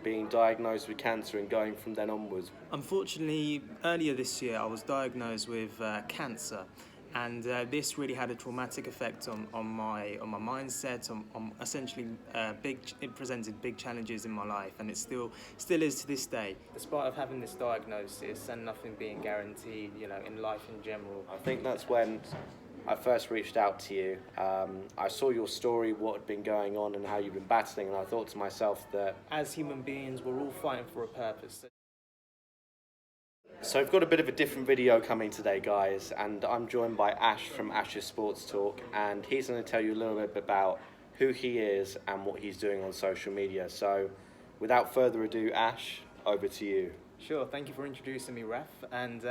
being diagnosed with cancer and going from then onwards? Unfortunately, earlier this year, I was diagnosed with cancer, and this really had a traumatic effect on my mindset. On essentially, it presented big challenges in my life, and it still is to this day. Despite of having this diagnosis and nothing being guaranteed, in life in general. I think that's when I first reached out to you. I saw your story, what had been going on and how you've been battling, and I thought to myself that As human beings, we're all fighting for a purpose. So I've got a bit of a different video coming today, guys, and I'm joined by Ash from Ash's Sports Talk, and he's going to tell you a little bit about who he is and what he's doing on social media. So without further ado, Ash, over to you. Sure, thank you for introducing me, Raf. And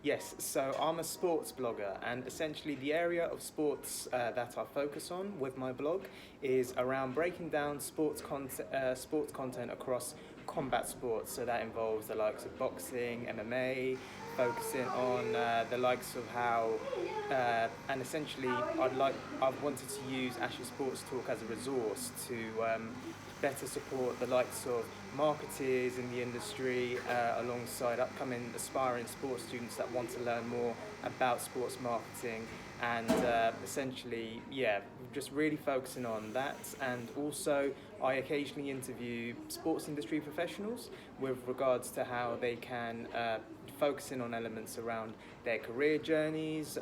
yes, so I'm a sports blogger, and essentially the area of sports that I focus on with my blog is around breaking down sports content across combat sports. So that involves the likes of boxing, MMA, focusing on the likes of how, and essentially I've wanted to use Ash's Sports Talk as a resource to better support the likes of marketers in the industry alongside upcoming aspiring sports students that want to learn more about sports marketing, and essentially, just really focusing on that. And also I occasionally interview sports industry professionals with regards to how they can focus in on elements around their career journeys,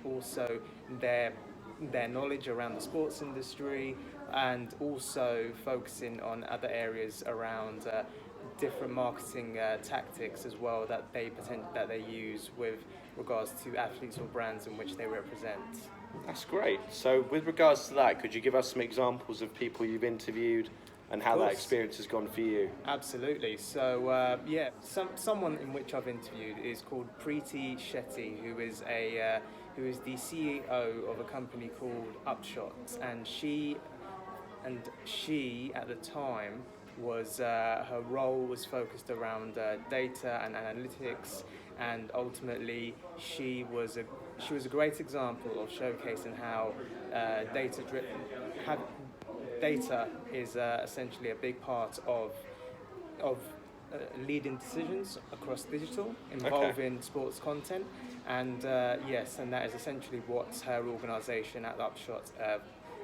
also their knowledge around the sports industry, and also focusing on other areas around different marketing tactics as well that they use with regards to athletes or brands in which they represent. That's great. So with regards to that, could you give us some examples of people you've interviewed and how that experience has gone for you? Absolutely. So someone in which I've interviewed is called Preeti Shetty, who is the CEO of a company called Upshot, and she at the time was her role was focused around data and analytics, and ultimately she was a great example of showcasing how data is essentially a big part of leading decisions across digital involving sports content, and and that is essentially what her organisation at Upshot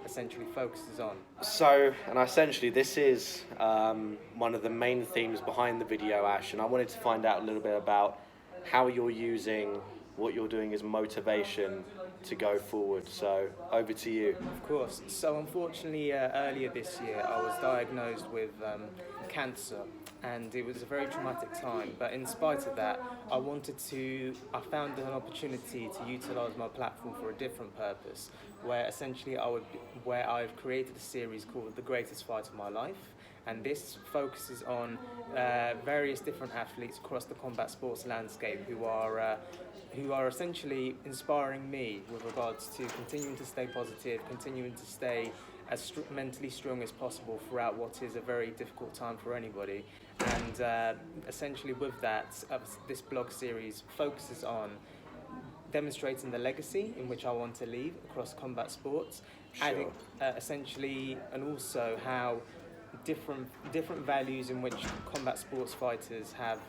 essentially focuses on. So, and essentially this is one of the main themes behind the video, Ash, and I wanted to find out a little bit about how you're using what you're doing as motivation to go forward. So, over to you. Of course. So unfortunately, earlier this year, I was diagnosed with cancer, and it was a very traumatic time. But in spite of that, I found an opportunity to utilise my platform for a different purpose, where essentially I've created a series called The Greatest Fight of My Life. And this focuses on various different athletes across the combat sports landscape who are essentially inspiring me with regards to continuing to stay positive, continuing to stay as mentally strong as possible throughout what is a very difficult time for anybody. And essentially with that, this blog series focuses on demonstrating the legacy in which I want to leave across combat sports, adding essentially, and also how different values in which combat sports fighters have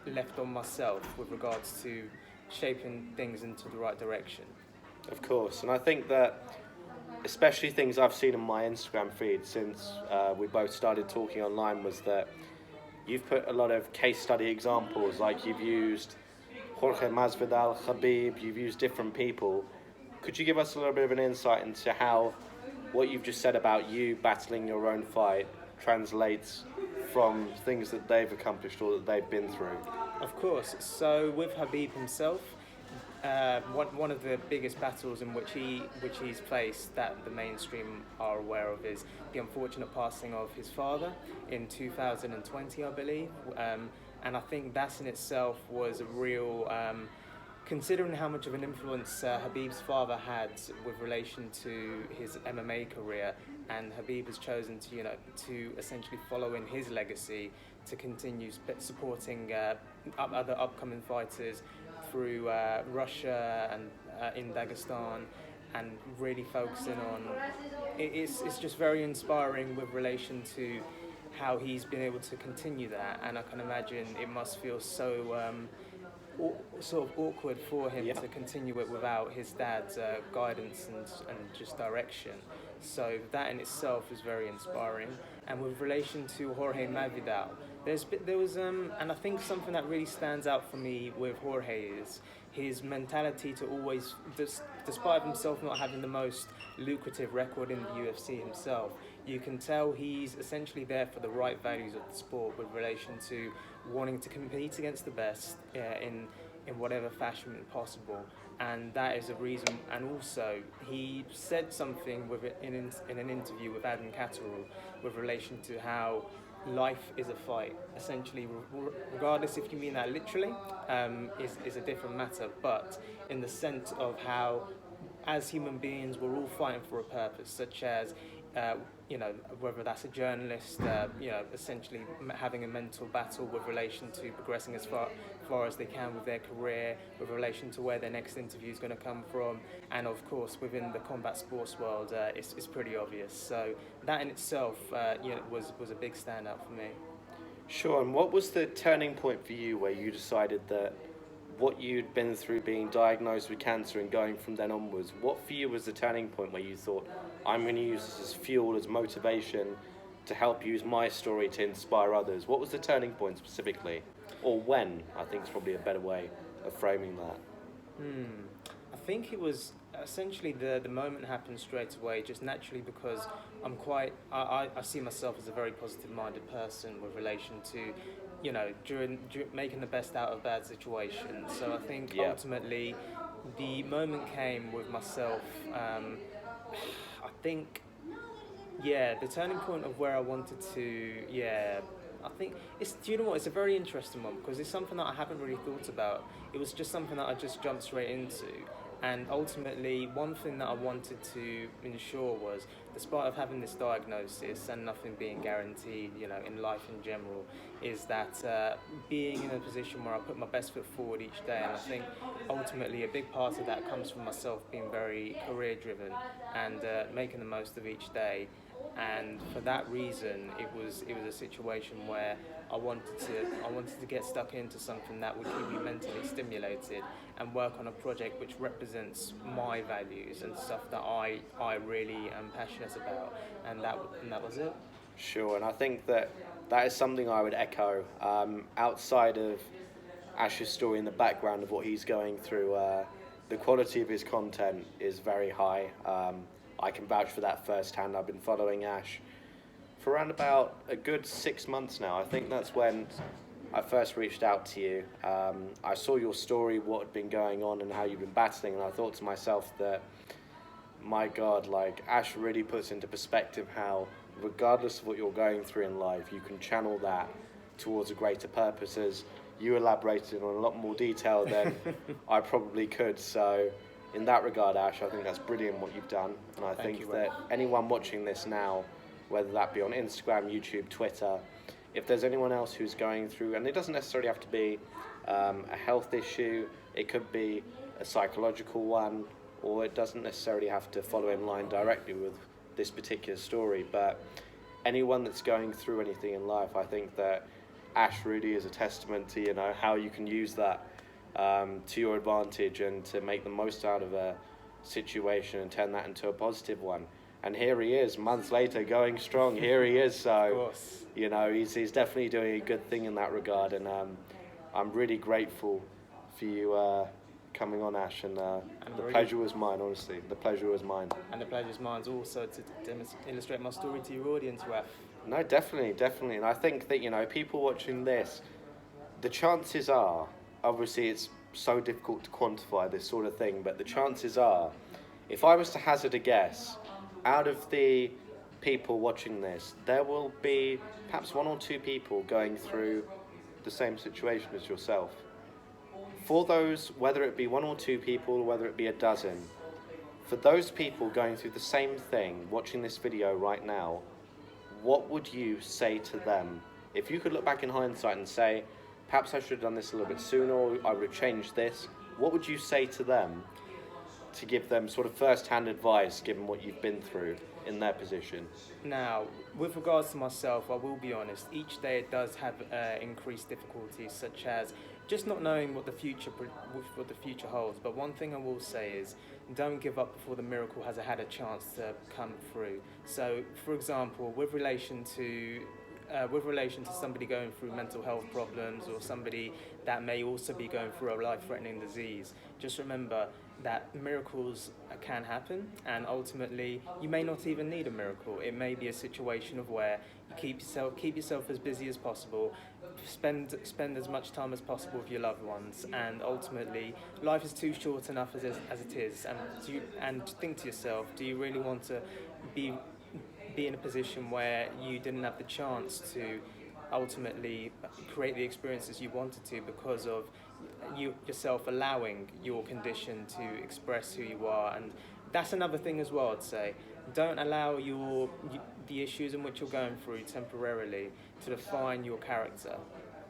left on myself with regards to shaping things into the right direction. Of course, and I think that especially things I've seen on my Instagram feed since we both started talking online was that you've put a lot of case study examples, like you've used Jorge Masvidal, Khabib, you've used different people. Could you give us a little bit of an insight into how what you've just said about you battling your own fight translates from things that they've accomplished or that they've been through? Of course. So with Khabib himself, one of the biggest battles in which he's faced that the mainstream are aware of is the unfortunate passing of his father in 2020, I believe. And I think that in itself was a real, considering how much of an influence Khabib's father had with relation to his MMA career, and Khabib has chosen to essentially follow in his legacy to continue supporting other upcoming fighters through Russia and in Dagestan, and really focusing on it's just very inspiring with relation to how he's been able to continue that, and I can imagine it must feel so sort of awkward for him Yeah. to continue it without his dad's guidance and just direction. So that in itself is very inspiring. And with relation to Jorge Masvidal, there was and I think something that really stands out for me with Jorge is his mentality to always, despite himself not having the most lucrative record in the UFC himself, you can tell he's essentially there for the right values of the sport with relation to wanting to compete against the best in whatever fashion possible, and that is a reason. And also, he said something with it in an interview with Adam Catterall with relation to how life is a fight. Essentially, regardless if you mean that literally, is a different matter. But in the sense of how, as human beings, we're all fighting for a purpose, such as whether that's a journalist, essentially having a mental battle with relation to progressing as far as they can with their career, with relation to where their next interview is going to come from, and of course within the combat sports world, it's pretty obvious. So that in itself, was a big standout for me. Sure. And what was the turning point for you where you decided that what you'd been through, being diagnosed with cancer and going from then onwards, what for you was the turning point where you thought, I'm going to use this as fuel, as motivation to help use my story to inspire others? What was the turning point specifically? Or when, I think is probably a better way of framing that. I think it was essentially the moment happened straight away, just naturally because I see myself as a very positive-minded person with relation to, during making the best out of bad situations. So I think ultimately the moment came with myself. I think, the turning point of where I wanted to, I think do you know what? It's a very interesting one because it's something that I haven't really thought about. It was just something that I just jumped straight into. And ultimately, one thing that I wanted to ensure was, despite of having this diagnosis and nothing being guaranteed, in life in general, is that being in a position where I put my best foot forward each day. And I think ultimately a big part of that comes from myself being very career driven and making the most of each day. And for that reason, it was a situation where I wanted to get stuck into something that would keep me mentally stimulated and work on a project which represents my values and stuff that I really am passionate about, and that was it. Sure, and I think that is something I would echo. Outside of Ash's story in the background of what he's going through, the quality of his content is very high. I can vouch for that firsthand. I've been following Ash for around about a good 6 months now. I think that's when I first reached out to you. I saw your story, what had been going on and how you've been battling, and I thought to myself that, my God, like, Ash really puts into perspective how, regardless of what you're going through in life, you can channel that towards a greater purpose, as you elaborated on a lot more detail than I probably could. So in that regard, Ash, I think that's brilliant what you've done. And I think that anyone watching this now, whether that be on Instagram, YouTube, Twitter, if there's anyone else who's going through, and it doesn't necessarily have to be a health issue, it could be a psychological one, or it doesn't necessarily have to follow in line directly with this particular story, but anyone that's going through anything in life, I think that Ash really is a testament to, how you can use that to your advantage and to make the most out of a situation and turn that into a positive one. And here he is, months later, going strong. Here he is. So, he's definitely doing a good thing in that regard. And I'm really grateful for you coming on, Ash. And the pleasure was mine, honestly. The pleasure was mine. And the pleasure's mine also to illustrate my story to your audience, Raf. No, definitely. And I think that, people watching this, the chances are, obviously it's so difficult to quantify this sort of thing, but the chances are, if I was to hazard a guess, out of the people watching this, there will be perhaps 1 or 2 people going through the same situation as yourself. For those, whether it be 1 or 2 people, whether it be a dozen, for those people going through the same thing, watching this video right now, what would you say to them? If you could look back in hindsight and say, perhaps I should have done this a little bit sooner, or I would have changed this, what would you say to them? to give them sort of first-hand advice, given what you've been through in their position? Now, with regards to myself, I will be honest, each day it does have increased difficulties, such as just not knowing what the future holds. But one thing I will say is, don't give up before the miracle has had a chance to come through. So, for example, with relation to somebody going through mental health problems, or somebody that may also be going through a life-threatening disease, just remember that miracles can happen, and ultimately you may not even need a miracle. It may be a situation of where you keep yourself as busy as possible, spend as much time as possible with your loved ones, and ultimately life is too short enough as it is. And think to yourself, do you really want to be in a position where you didn't have the chance to ultimately create the experiences you wanted to, because of you yourself allowing your condition to express who you are? And that's another thing as well, I'd say. Don't allow the issues in which you're going through temporarily to define your character,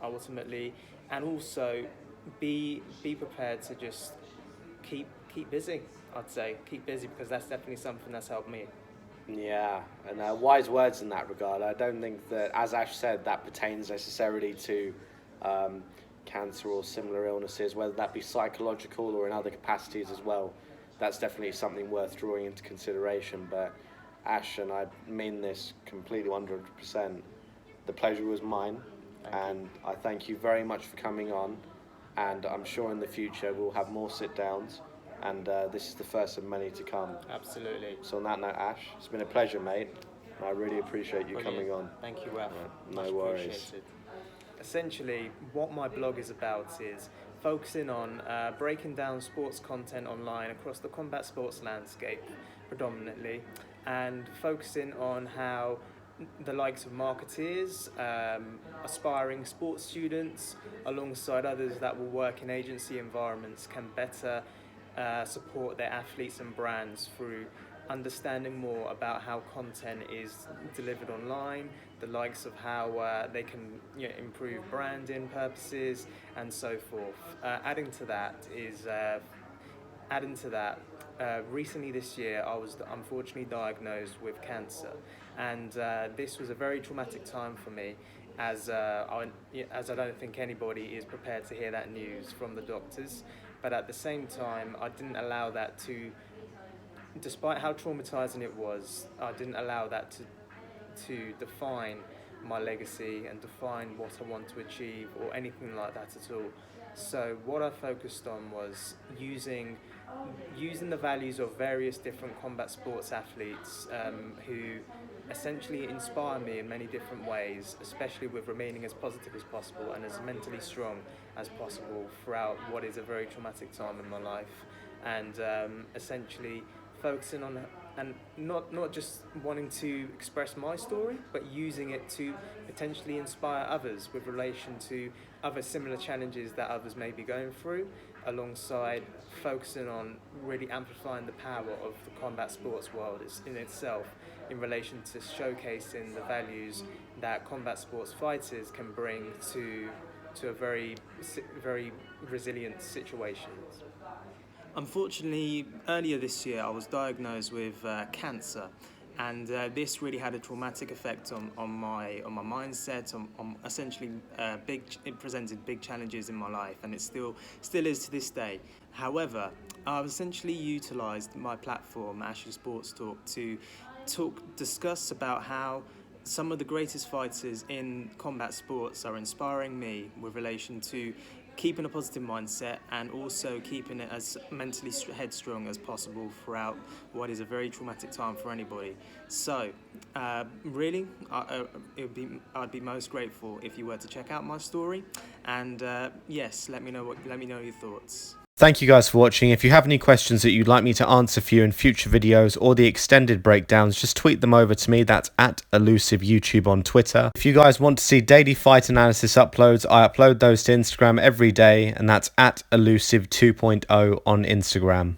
ultimately. And also be prepared to just keep busy, I'd say. Keep busy, because that's definitely something that's helped me. Yeah, and wise words in that regard. I don't think that, as Ash said, that pertains necessarily to cancer or similar illnesses, whether that be psychological or in other capacities as well. That's definitely something worth drawing into consideration. But Ash, and I mean this completely 100%, the pleasure was mine, and I thank you very much for coming on, and I'm sure in the future we'll have more sit-downs, and this is the first of many to come. Absolutely. So on that note, Ash, it's been a pleasure, mate. I really appreciate you coming on. Thank you, Raf. No Much worries. appreciated. Essentially, what my blog is about is focusing on breaking down sports content online across the combat sports landscape predominantly, and focusing on how the likes of marketeers, aspiring sports students, alongside others that will work in agency environments, can better support their athletes and brands through understanding more about how content is delivered online, the likes of how they can improve branding purposes, and so forth. Adding to that, recently this year I was unfortunately diagnosed with cancer, and this was a very traumatic time for me, as I don't think anybody is prepared to hear that news from the doctors. But at the same time, I didn't allow that to, despite how traumatizing it was, I didn't allow that to define my legacy and define what I want to achieve or anything like that at all. So what I focused on was using the values of various different combat sports athletes who essentially inspire me in many different ways, especially with remaining as positive as possible and as mentally strong as possible throughout what is a very traumatic time in my life, and essentially focusing on, and not just wanting to express my story, but using it to potentially inspire others with relation to other similar challenges that others may be going through, alongside focusing on really amplifying the power of the combat sports world in itself, in relation to showcasing the values that combat sports fighters can bring to a very resilient situations. Unfortunately, earlier this year I was diagnosed with cancer, and this really had a traumatic effect on my mindset, on essentially it presented big challenges in my life, and it still is to this day. However, I've essentially utilised my platform, Ashwyn Sports Talk, to discuss about how some of the greatest fighters in combat sports are inspiring me with relation to keeping a positive mindset and also keeping it as mentally headstrong as possible throughout what is a very traumatic time for anybody. So, really, I'd be most grateful if you were to check out my story, and yes, let me know your thoughts. Thank you guys for watching. If you have any questions that you'd like me to answer for you in future videos or the extended breakdowns, just tweet them over to me. That's at Elusive YouTube on Twitter. If you guys want to see daily fight analysis uploads, I upload those to Instagram every day, and that's at Elusive 2.0 on Instagram.